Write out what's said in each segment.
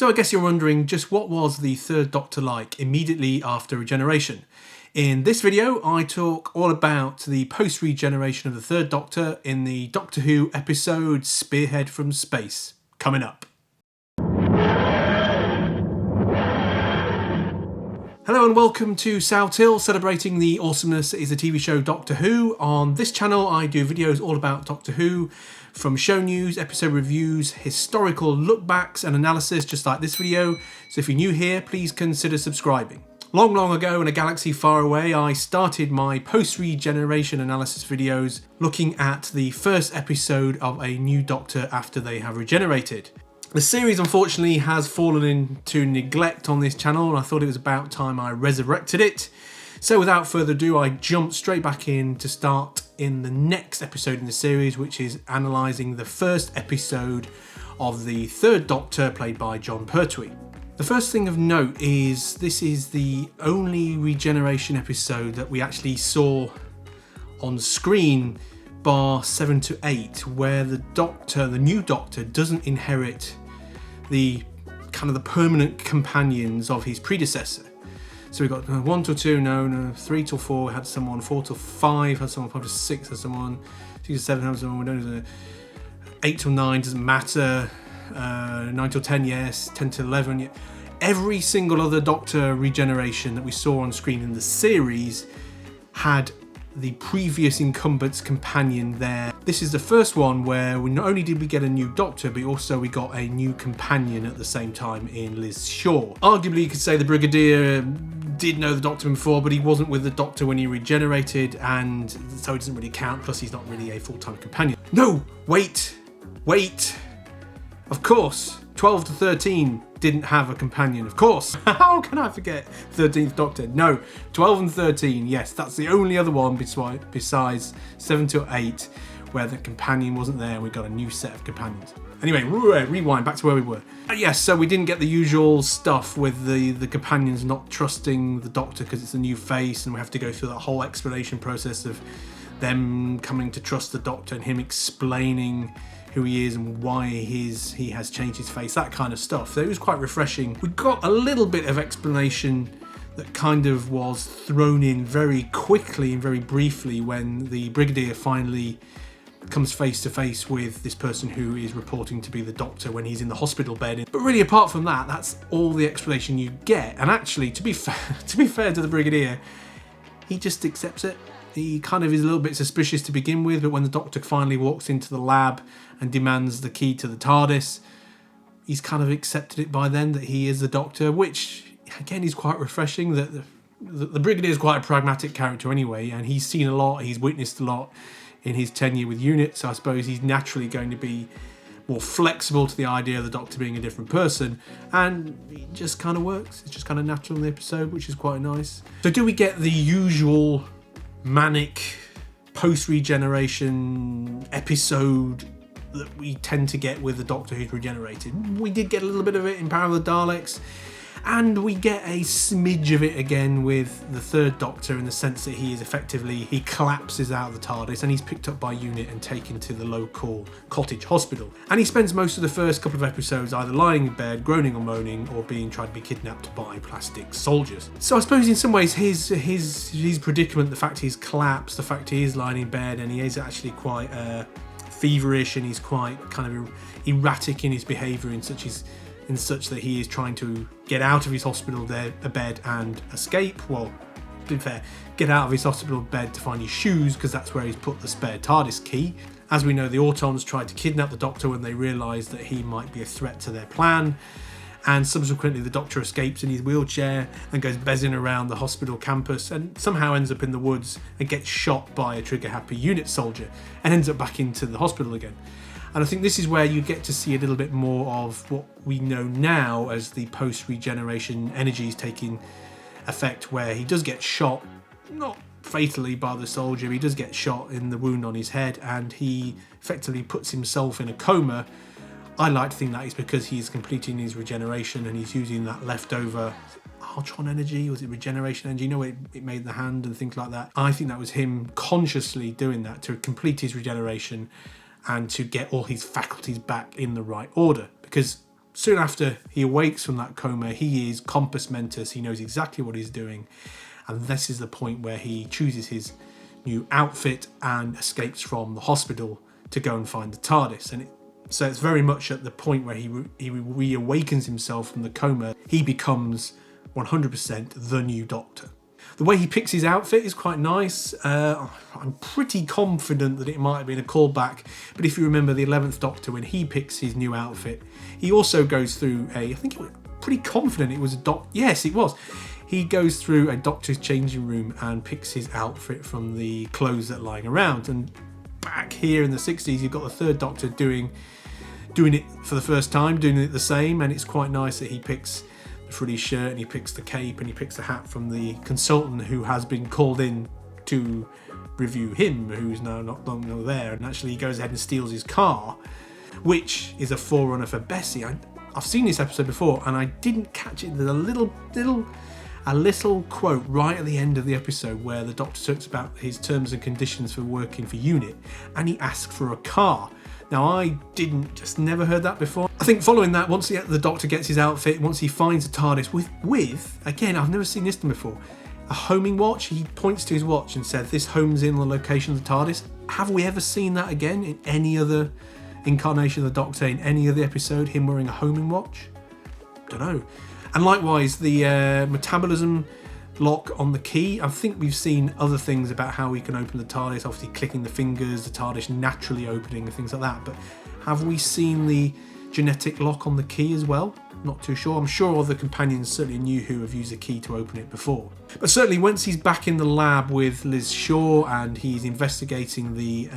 So I guess you're wondering, just what was the Third Doctor like immediately after regeneration? In this video, I talk all about the post-regeneration of the Third Doctor in the Doctor Who episode Spearhead from Space. Coming up. Hello and welcome to Sao Til, celebrating the awesomeness that is the TV show Doctor Who. On this channel I do videos all about Doctor Who, from show news, episode reviews, historical lookbacks and analysis just like this video. So if you're new here, please consider subscribing. Long ago in a galaxy far away, I started my post-regeneration analysis videos looking at the first episode of a new Doctor after they have regenerated. The series unfortunately has fallen into neglect on this channel, and I thought it was about time I resurrected it. So without further ado, I jumped straight back in to start in the next episode in the series, which is analysing the first episode of the Third Doctor, played by Jon Pertwee. The first thing of note is this is the only regeneration episode that we actually saw on screen, bar 7 to 8, where the Doctor, the new Doctor, doesn't inherit the kind of the permanent companions of his predecessor. So we got 1 till 2, no, 3 till 4 had someone, 4 till 5 had someone, 5 till 6 had someone, 6 till 7 had someone, we don't know, 8 till 9 doesn't matter, 9 till 10 yes, 10 till 11 yes. Every single other Doctor regeneration that we saw on screen in the series had the previous incumbent's companion there. This is the first one where we not only did we get a new Doctor, but also we got a new companion at the same time in Liz Shaw. Arguably you could say the Brigadier did know the Doctor before, but he wasn't with the Doctor when he regenerated, and so it doesn't really count, plus he's not really a full-time companion. No, wait, of course, 12 to 13 didn't have a companion, of course. How can I forget 13th Doctor? No, 12 and 13, yes, that's the only other one besides 7 to 8 where the companion wasn't there and we got a new set of companions. Anyway, rewind back to where we were. Yes, so we didn't get the usual stuff with the companions not trusting the Doctor because it's a new face, and we have to go through that whole explanation process of them coming to trust the Doctor and him explaining who he is and why he has changed his face, that kind of stuff. So it was quite refreshing. We got a little bit of explanation that kind of was thrown in very quickly and very briefly when the Brigadier finally comes face to face with this person who is reporting to be the Doctor when he's in the hospital bed. But really, apart from that, that's all the explanation you get. And actually, to be fair to the Brigadier, he just accepts it. He kind of is a little bit suspicious to begin with, but when the Doctor finally walks into the lab and demands the key to the TARDIS, he's kind of accepted it by then that he is the Doctor, which again is quite refreshing. That the Brigadier is quite a pragmatic character anyway, and he's seen a lot, he's witnessed a lot in his tenure with UNIT, so I suppose he's naturally going to be more flexible to the idea of the Doctor being a different person, and it just kind of works. It's just kind of natural in the episode, which is quite nice. So do we get the usual manic post-regeneration episode that we tend to get with the Doctor who's regenerated? We did get a little bit of it in Power of the Daleks, and we get a smidge of it again with the Third Doctor, in the sense that he collapses out of the TARDIS and he's picked up by UNIT and taken to the local cottage hospital. And he spends most of the first couple of episodes either lying in bed, groaning or moaning, or being tried to be kidnapped by plastic soldiers. So I suppose in some ways his predicament, the fact he's collapsed, the fact he is lying in bed and he is actually quite feverish and he's quite kind of erratic in his behaviour in such that he is trying to get out of his hospital bed and escape. Well, to be fair, get out of his hospital bed to find his shoes, because that's where he's put the spare TARDIS key. As we know, the Autons tried to kidnap the Doctor when they realised that he might be a threat to their plan, and subsequently the Doctor escapes in his wheelchair and goes bezzing around the hospital campus and somehow ends up in the woods and gets shot by a trigger-happy UNIT soldier and ends up back into the hospital again. And I think this is where you get to see a little bit more of what we know now as the post-regeneration energies taking effect, where he does get shot, not fatally by the soldier, he does get shot in the wound on his head, and he effectively puts himself in a coma. I like to think that is because he's completing his regeneration and he's using that leftover Artron energy, was it regeneration energy? You know, it made the hand and things like that. I think that was him consciously doing that to complete his regeneration and to get all his faculties back in the right order, because soon after he awakes from that coma, he is compos mentis. He knows exactly what he's doing. And this is the point where he chooses his new outfit and escapes from the hospital to go and find the TARDIS. So it's very much at the point where he reawakens himself from the coma. He becomes 100% the new Doctor. The way he picks his outfit is quite nice. I'm pretty confident that it might have been a callback, but if you remember the 11th Doctor, when he picks his new outfit, he also goes through I think it was pretty confident it was yes, it was. He goes through a Doctor's changing room and picks his outfit from the clothes that are lying around. And back here in the 60s, you've got the third Doctor doing it for the first time, doing it the same, and it's quite nice that he picks the frilly shirt and he picks the cape and he picks the hat from the consultant who has been called in to review him, who's now not longer there, and actually he goes ahead and steals his car, which is a forerunner for Bessie. I've seen this episode before and I didn't catch it. There's a little quote right at the end of the episode where the Doctor talks about his terms and conditions for working for UNIT, and he asks for a car. Now, I just never heard that before. I think following that, once the Doctor gets his outfit, once he finds a TARDIS with, again, I've never seen this done before, a homing watch. He points to his watch and says, this homes in on the location of the TARDIS. Have we ever seen that again in any other incarnation of the Doctor, in any other episode, him wearing a homing watch? Don't know. And likewise, the metabolism lock on the key. I think we've seen other things about how we can open the TARDIS, obviously clicking the fingers, the TARDIS naturally opening and things like that. But have we seen the genetic lock on the key as well? Not too sure. I'm sure other companions certainly knew who have used a key to open it before. But certainly once he's back in the lab with Liz Shaw and he's investigating the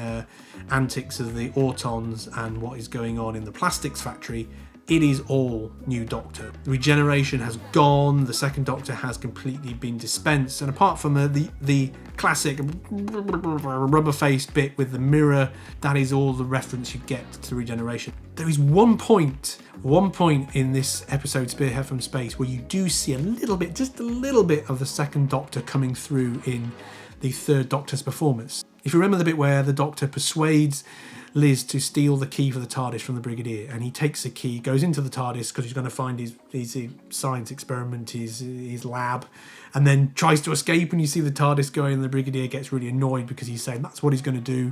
antics of the Autons and what is going on in the plastics factory, it is all new Doctor. Regeneration has gone, the second Doctor has completely been dispensed, and apart from the classic rubber-faced bit with the mirror, that is all the reference you get to regeneration. There is one point in this episode, Spearhead from Space, where you do see a little bit, just a little bit of the second Doctor coming through in the third Doctor's performance. If you remember the bit where the Doctor persuades Liz to steal the key for the TARDIS from the Brigadier, and he takes the key, goes into the TARDIS because he's going to find his science experiment, his lab, and then tries to escape, and you see the TARDIS going, and the Brigadier gets really annoyed because he's saying that's what he's going to do.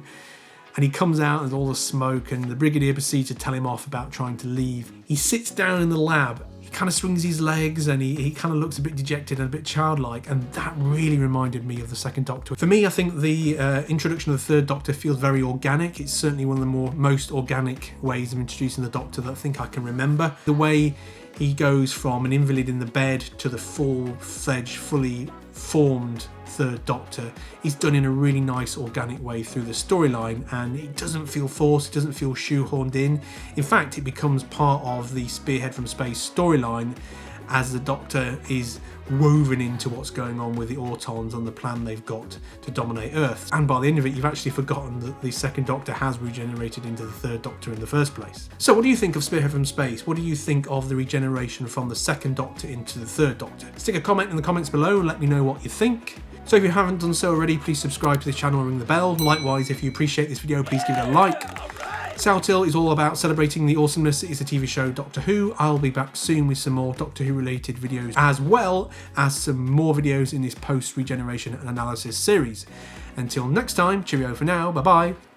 And he comes out and there's all the smoke, and the Brigadier proceeds to tell him off about trying to leave. He sits down in the lab, he kind of swings his legs, and he kind of looks a bit dejected and a bit childlike, and that really reminded me of the second Doctor. For me, I think the introduction of the third Doctor feels very organic. It's certainly one of the most organic ways of introducing the Doctor that I think I can remember. The way he goes from an invalid in the bed to the full-fledged, fully formed third Doctor is done in a really nice organic way through the storyline, and it doesn't feel forced, it doesn't feel shoehorned in. In fact, it becomes part of the Spearhead from Space storyline as the Doctor is woven into what's going on with the Autons on the plan they've got to dominate Earth. And by the end of it, you've actually forgotten that the second Doctor has regenerated into the third Doctor in the first place. So what do you think of Spearhead from Space? What do you think of the regeneration from the second Doctor into the third Doctor? Stick a comment in the comments below and let me know what you think. So if you haven't done so already, please subscribe to this channel and ring the bell. Likewise, if you appreciate this video, please give it a like. Sao Til is all about celebrating the awesomeness that is the TV show Doctor Who. I'll be back soon with some more Doctor Who related videos, as well as some more videos in this post-regeneration and analysis series. Until next time, cheerio for now, bye bye.